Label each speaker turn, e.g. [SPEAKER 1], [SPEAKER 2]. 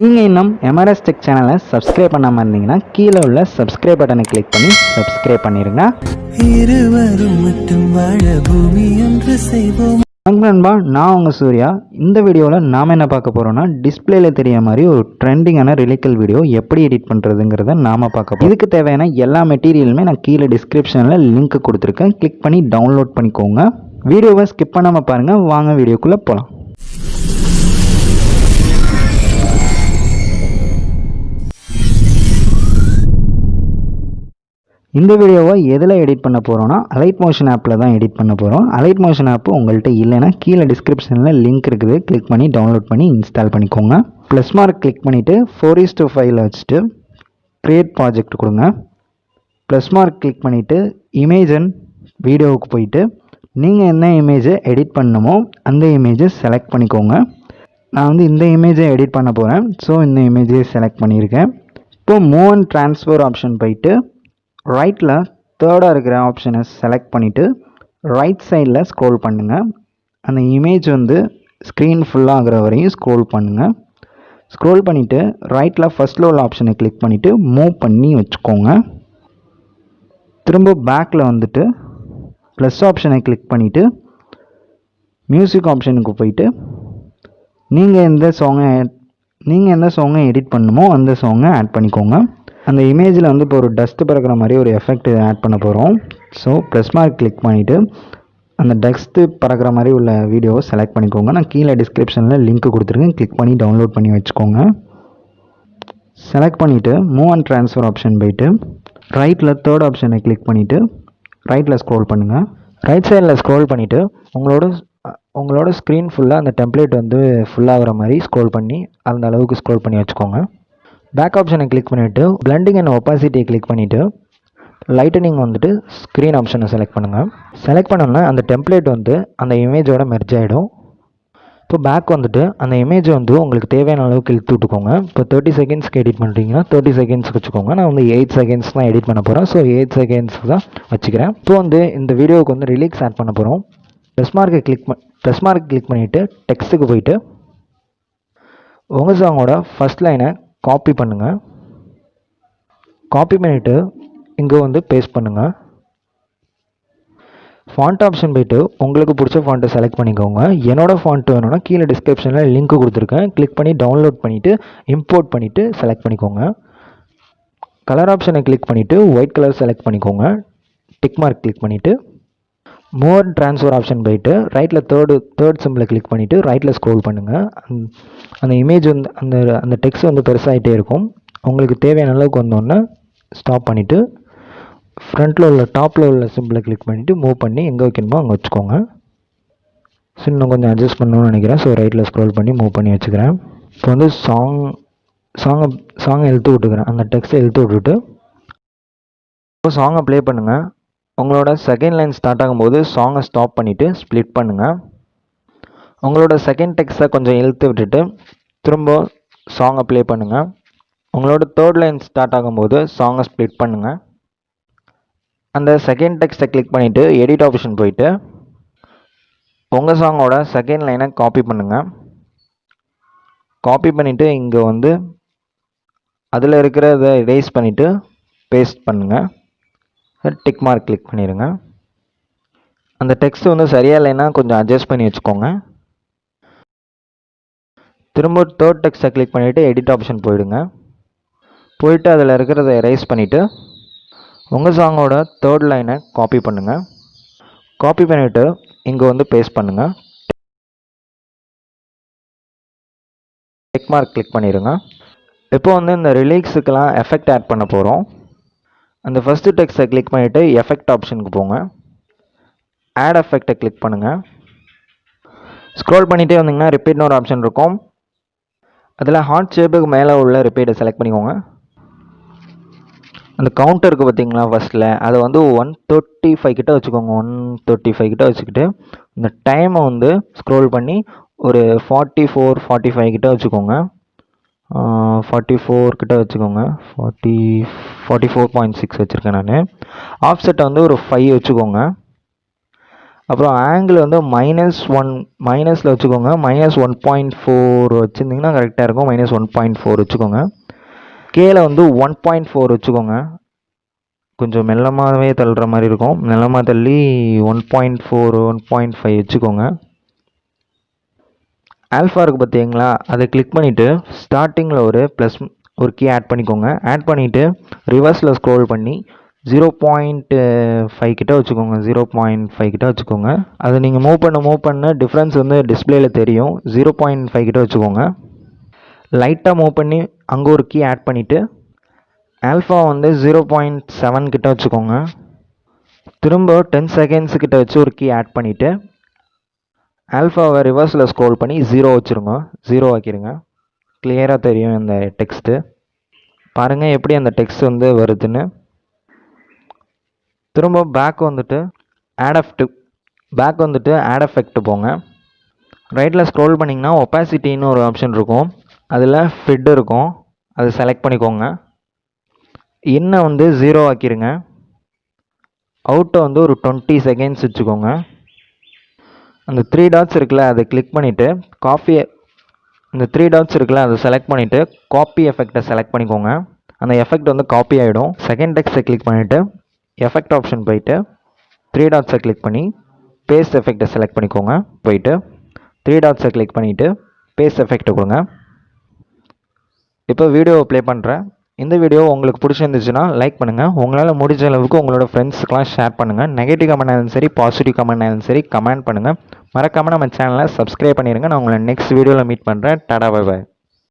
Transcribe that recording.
[SPEAKER 1] நீங்கள் இன்னும் MRS tech சேனலை சப்ஸ்கிரைப் பண்ணாமல் இருந்தீங்கன்னா கீழே உள்ள சப்ஸ்கிரைப் பட்டனை கிளிக் பண்ணி சப்ஸ்கிரைப் பண்ணிடுங்க.
[SPEAKER 2] இருவரும் மட்டும் வாழ பூமி என்று செய்வோம்.
[SPEAKER 1] நண்பா, நான் உங்கள் சூர்யா. இந்த வீடியோவில் நாம் என்ன பார்க்க போகிறோம்னா, டிஸ்பிளேல தெரிய மாதிரி ஒரு ட்ரெண்டிங்கான ரிலிக்கல் வீடியோ எப்படி எடிட் பண்ணுறதுங்கிறத நாம் பார்க்க போகிறோம். இதுக்கு தேவையான எல்லா மெட்டீரியலுமே நான் கீழே டிஸ்கிரிப்ஷனில் லிங்க் கொடுத்துருக்கேன். கிளிக் பண்ணி டவுன்லோட் பண்ணிக்கோங்க. வீடியோவை ஸ்கிப் பண்ணாமல் பாருங்கள். வாங்க வீடியோக்குள்ளே போகலாம். இந்த வீடியோவை எதில் எடிட் பண்ண போகிறோன்னா, அலைட் மோஷன் ஆப்பில் தான் எடிட் பண்ண போகிறோம். அலைட் மோஷன் ஆப் உங்கள்கிட்ட இல்லைன்னா கீழே டிஸ்கிரிப்ஷனில் லிங்க் இருக்குது. கிளிக் பண்ணி டவுன்லோட் பண்ணி இன்ஸ்டால் பண்ணிக்கோங்க. ப்ளஸ் மார்க் கிளிக் பண்ணிவிட்டு 4:5 வச்சுட்டு க்ரியேட் ப்ராஜெக்ட் கொடுங்க. ப்ளஸ் மார்க் கிளிக் பண்ணிவிட்டு இமேஜ் அண்ட் வீடியோவுக்கு போயிட்டு நீங்கள் என்ன இமேஜை எடிட் பண்ணணுமோ அந்த இமேஜை செலக்ட் பண்ணிக்கோங்க. நான் வந்து இந்த இமேஜை எடிட் பண்ண போகிறேன். ஸோ இந்த இமேஜை செலக்ட் பண்ணியிருக்கேன். இப்போது மூவ் அண்ட் ட்ரான்ஸ்ஃபர் ஆப்ஷன் போயிட்டு ரைட்டில் தேர்டாக இருக்கிற ஆப்ஷனை செலக்ட் பண்ணிவிட்டு ரைட் சைடில் ஸ்க்ரோல் பண்ணுங்கள். அந்த இமேஜ் வந்து ஸ்க்ரீன் ஃபுல்லாக ஆகிற வரையும் ஸ்க்ரோல் பண்ணுங்கள். ஸ்க்ரோல் பண்ணிவிட்டு ரைட்டில் ஃபஸ்ட்டில் உள்ள ஆப்ஷனை கிளிக் பண்ணிவிட்டு மூவ் பண்ணி வச்சுக்கோங்க. திரும்ப பேக்கில் வந்துட்டு ப்ளஸ் ஆப்ஷனை கிளிக் பண்ணிவிட்டு மியூசிக் ஆப்ஷனுக்கு போயிட்டு நீங்கள் எந்த சாங்கை எடிட் பண்ணணுமோ அந்த சாங்கை ஆட் பண்ணிக்கோங்க. அந்த இமேஜில் வந்து இப்போ ஒரு டஸ்ட்டு பறக்கிற மாதிரி ஒரு எஃபெக்ட் ஆட் பண்ண போகிறோம். ஸோ ப்ளஸ் மார்க் கிளிக் பண்ணிவிட்டு அந்த டஸ்ட்டு பறக்கிற மாதிரி உள்ள வீடியோவை செலக்ட் பண்ணிக்கோங்க. நான் கீழே டிஸ்கிரிப்ஷனில் லிங்க் கொடுத்துருக்கேன். கிளிக் பண்ணி டவுன்லோட் பண்ணி வச்சுக்கோங்க. செலக்ட் பண்ணிவிட்டு மூவ் அண்ட் ட்ரான்ஸ்ஃபர் ஆப்ஷன் போயிட்டு ரைட்டில் தேர்ட் ஆப்ஷனை கிளிக் பண்ணிவிட்டு ரைட்டில் ஸ்க்ரோல் பண்ணுங்கள். ரைட் சைடில் ஸ்க்ரோல் பண்ணிவிட்டு உங்களோட ஸ்க்ரீன் ஃபுல்லாக அந்த டெம்ப்ளேட் வந்து ஃபுல்லாகிற மாதிரி ஸ்க்ரோல் பண்ணி அந்த அளவுக்கு ஸ்க்ரோல் பண்ணி வச்சுக்கோங்க. பேக் ஆப்ஷனை கிளிக் பண்ணிவிட்டு பிளண்டிங் அண்ட் ஒப்பாசிட்டியை கிளிக் பண்ணிவிட்டு லைட்டனிங் வந்துட்டு ஸ்க்ரீன் ஆப்ஷனை செலக்ட் பண்ணுங்கள். செலக்ட் பண்ணோன்னா அந்த டெம்ப்ளேட் வந்து அந்த இமேஜோட மெர்ஜ் ஆகிடும். இப்போ பேக் வந்துட்டு அந்த இமேஜ் வந்து உங்களுக்கு தேவையான அளவுக்கு இழுத்து விட்டுக்கோங்க. இப்போ 30 செகண்ட்ஸ்க்கு எடிட் பண்ணுறீங்கன்னா 30 செகண்ட்ஸ்க்கு வச்சுக்கோங்க. நான் வந்து 8 செகண்ட்ஸ் தான் எடிட் பண்ண போகிறேன். ஸோ 8 செகண்ட்ஸ்க்கு தான் வச்சுக்கிறேன். இப்போ வந்து இந்த வீடியோவுக்கு வந்து ரிலீக்ஸ் ஆட் பண்ண போகிறோம். ப்ளஸ் மார்க் கிளிக் பண்ணிவிட்டு டெக்ஸ்ட்டுக்கு போயிட்டு உங்கள் சாங்கோட ஃபஸ்ட் லைனை காப்பி பண்ணுங்கள். காப்பி பண்ணிவிட்டு இங்கே வந்து பேஸ்ட் பண்ணுங்கள். ஃபாண்ட் ஆப்ஷன் போய்ட்டு உங்களுக்கு பிடிச்ச ஃபாண்ட்டை செலக்ட் பண்ணிக்கோங்க. என்னோடய ஃபாண்ட் வேணும்னா கீழே டிஸ்கிரிப்ஷனில் லிங்க் கொடுத்துருக்கேன். கிளிக் பண்ணி டவுன்லோட் பண்ணிவிட்டு இம்போர்ட் பண்ணிவிட்டு செலக்ட் பண்ணிக்கோங்க. கலர் ஆப்ஷனை கிளிக் பண்ணிவிட்டு ஒயிட் கலர் செலக்ட் பண்ணிக்கோங்க. டிக் மார்க் கிளிக் பண்ணிவிட்டு மூவ் அண்ட் ட்ரான்ஸ்ஃபர் ஆப்ஷன் போயிட்டு ரைட்டில் தேர்ட் சிம்பிளை கிளிக் பண்ணிவிட்டு ரைட்டில் ஸ்க்ரோல் பண்ணுங்கள். அந்த இமேஜ் வந்து அந்த டெக்ஸ்ட் வந்து பெருசாகிட்டே இருக்கும். உங்களுக்கு தேவையான அளவுக்கு வந்தோடனே ஸ்டாப் பண்ணிவிட்டு ஃப்ரண்ட்டில் உள்ள டாப்பில் உள்ள சிம்பிளை கிளிக் பண்ணிவிட்டு மூவ் பண்ணி எங்கே வைக்கணுமோ அங்கே வச்சுக்கோங்க. ஸோ இன்னும் கொஞ்சம் அட்ஜஸ்ட் பண்ணணும்னு நினைக்கிறேன். ஸோ ரைட்டில் ஸ்க்ரோல் பண்ணி மூவ் பண்ணி வச்சுக்கிறேன். இப்போ வந்து சாங்கை இழுத்து விட்டுக்கிறேன். அந்த டெக்ஸ்ட்டை இழுத்து விட்டுட்டு இப்போ சாங்கை ப்ளே பண்ணுங்கள். உங்களோட செகண்ட் லைன் ஸ்டார்ட் ஆகும்போது சாங்கை ஸ்டாப் பண்ணிவிட்டு ஸ்ப்ளிட் பண்ணுங்கள். உங்களோட செகண்ட் டெக்ஸ்ட்டை கொஞ்சம் இழுத்து விட்டுட்டு திரும்ப சாங்கை ப்ளே பண்ணுங்கள். உங்களோட தேர்ட் லைன் ஸ்டார்ட் ஆகும்போது சாங்கை ஸ்ப்ளிட் பண்ணுங்கள். அந்த செகண்ட் டெக்ஸ்ட்டை கிளிக் பண்ணிவிட்டு எடிட் ஆப்ஷன் போயிட்டு உங்கள் சாங்கோட செகண்ட் லைனை காப்பி பண்ணுங்கள். காப்பி பண்ணிவிட்டு இங்கே வந்து அதில் இருக்கிறத எரேஸ் பண்ணிவிட்டு பேஸ்ட் பண்ணுங்கள். டிக் மார்க் கிளிக் பண்ணிடுங்க. அந்த டெக்ஸ்ட் வந்து சரியாக இல்லைன்னா கொஞ்சம் அட்ஜஸ்ட் பண்ணி வச்சுக்கோங்க. திரும்ப தேர்ட் டெக்ஸ்ட்டை கிளிக் பண்ணிவிட்டு எடிட் ஆப்ஷன் போயிடுங்க. போயிட்டு அதில் இருக்கிறத எரேஸ் பண்ணிவிட்டு உங்கள் சாங்கோட தேர்ட் லைனை காப்பி பண்ணுங்கள். காப்பி பண்ணிவிட்டு இங்கே வந்து பேஸ்ட் பண்ணுங்கள். டிக் மார்க் கிளிக் பண்ணிடுங்க. இப்போ வந்து இந்த ரிலீக்ஸுக்கெல்லாம் எஃபெக்ட் ஆட் பண்ண போகிறோம். அந்த ஃபஸ்ட்டு டெக்ஸ்ட்டை கிளிக் பண்ணிவிட்டு எஃபெக்ட் ஆப்ஷனுக்கு போங்க. ஆட் எஃபெக்டை கிளிக் பண்ணுங்கள். ஸ்க்ரோல் பண்ணிகிட்டே வந்தீங்கன்னா ரிப்பீட்னு ஒரு ஆப்ஷன் இருக்கும். அதில் ஹார்ட் ஷேப்புக்கு மேலே உள்ள ரிப்பீட்டை செலக்ட் பண்ணிக்கோங்க. அந்த கவுண்டர் இருக்குது பார்த்தீங்களா ஃபஸ்ட்டில், அதை வந்து 135 கிட்ட வச்சுக்கோங்க. 135 கிட்ட வச்சுக்கிட்டு இந்த டைமை வந்து ஸ்க்ரோல் பண்ணி ஒரு 44-45 கிட்ட வச்சுக்கோங்க. 44 கிட்ட வச்சுக்கோங்க. 44.6 வச்சுருக்கேன் நான். ஆஃப்செட்டை வந்து ஒரு 5 வச்சுக்கோங்க. அப்புறம் ஆங்கிள் வந்து மைனஸில் வச்சுக்கோங்க. -1.4 வச்சுருந்திங்கன்னா கரெக்டாக இருக்கும். -1.4 வச்சுக்கோங்க. கேல வந்து 1.4 வச்சுக்கோங்க. கொஞ்சம் மெல்லமாகவே தள்ளுற மாதிரி இருக்கும். மெல்லமாக தள்ளி 1.4 1.5 வச்சுக்கோங்க. ஆல்ஃபா இருக்குது பார்த்தீங்களா, அதை கிளிக் பண்ணிவிட்டு ஸ்டார்டிங்கில் ஒரு கீ ஆட் பண்ணிக்கோங்க. ஆட் பண்ணிவிட்டு ரிவர்ஸில் ஸ்க்ரோல் பண்ணி 0.5 கிட்ட வச்சுக்கோங்க. 0.5 கிட்ட வச்சுக்கோங்க. அதை நீங்கள் மூவ் பண்ண டிஃப்ரென்ஸ் வந்து டிஸ்பிளேயில் தெரியும். 0.5 கிட்ட வச்சுக்கோங்க. லைட்டாக மூவ் பண்ணி அங்கே ஒரு கீ ஆட் பண்ணிவிட்டு ஆல்ஃபா வந்து 0.7 கிட்ட வச்சுக்கோங்க. திரும்ப 10 செகண்ட்ஸ் கிட்ட வச்சு ஒரு கீ ஆட் பண்ணிவிட்டு ஆல்ஃபாவை ரிவர்ஸில் ஸ்க்ரோல் பண்ணி 0 வச்சுருங்க. 0 ஆக்கிடுங்க. கிளியராக தெரியும் இந்த டெக்ஸ்ட்டு. பாருங்கள் எப்படி அந்த டெக்ஸ்ட் வந்து வருதுன்னு. திரும்ப பேக் வந்துட்டு ஆட் எஃபெக்ட் போங்க. ரைட்டில் ஸ்க்ரோல் பண்ணிங்கன்னா ஒப்பாசிட்டின்னு ஒரு ஆப்ஷன் இருக்கும். அதில் ஃபிட் இருக்கும். அதை செலக்ட் பண்ணிக்கோங்க. இன்னை வந்து 0 ஆக்கிடுங்க. அவுட்டை வந்து ஒரு 20 செகண்ட்ஸ் வச்சுக்கோங்க. அந்த 3 டாட்ஸ் இருக்குல்ல, அதை கிளிக் பண்ணிவிட்டு அதை செலக்ட் பண்ணிவிட்டு காப்பி எஃபெக்டை செலக்ட் பண்ணிக்கோங்க. அந்த எஃபெக்ட் வந்து காப்பி ஆகிடும். செகண்ட் டெக்ஸ்ட்டை கிளிக் பண்ணிவிட்டு எஃபெக்ட் ஆப்ஷன் போயிட்டு 3 டாட்ஸை கிளிக் பண்ணி பேஸ்ட் எஃபெக்டை செலக்ட் பண்ணிக்கோங்க. போயிட்டு 3 டாட்ஸை கிளிக் பண்ணிவிட்டு பேஸ்ட் எஃபெக்ட் கொடுங்க. இப்போ வீடியோவை ப்ளே பண்ணுறேன். இந்த வீடியோ உங்களுக்கு பிடிச்சிருந்துச்சுன்னா லைக் பண்ணுங்கள். உங்களால் முடிஞ்ச அளவுக்கு உங்களோட ஃப்ரெண்ட்ஸுக்கெலாம் ஷேர் பண்ணுங்கள். நெகட்டிவ் கமெண்ட் ஆனாலும் சரி, பாசிட்டிவ் கமெண்ட் ஆனாலும் சரி கமெண்ட் பண்ணுங்கள். மறக்காமல் நம்ம சேனலை சப்ஸ்கிரைப் பண்ணிடுங்க. நான் உங்களை நெக்ஸ்ட் வீடியோவில் மீட் பண்ணுறேன். Tata bye bye.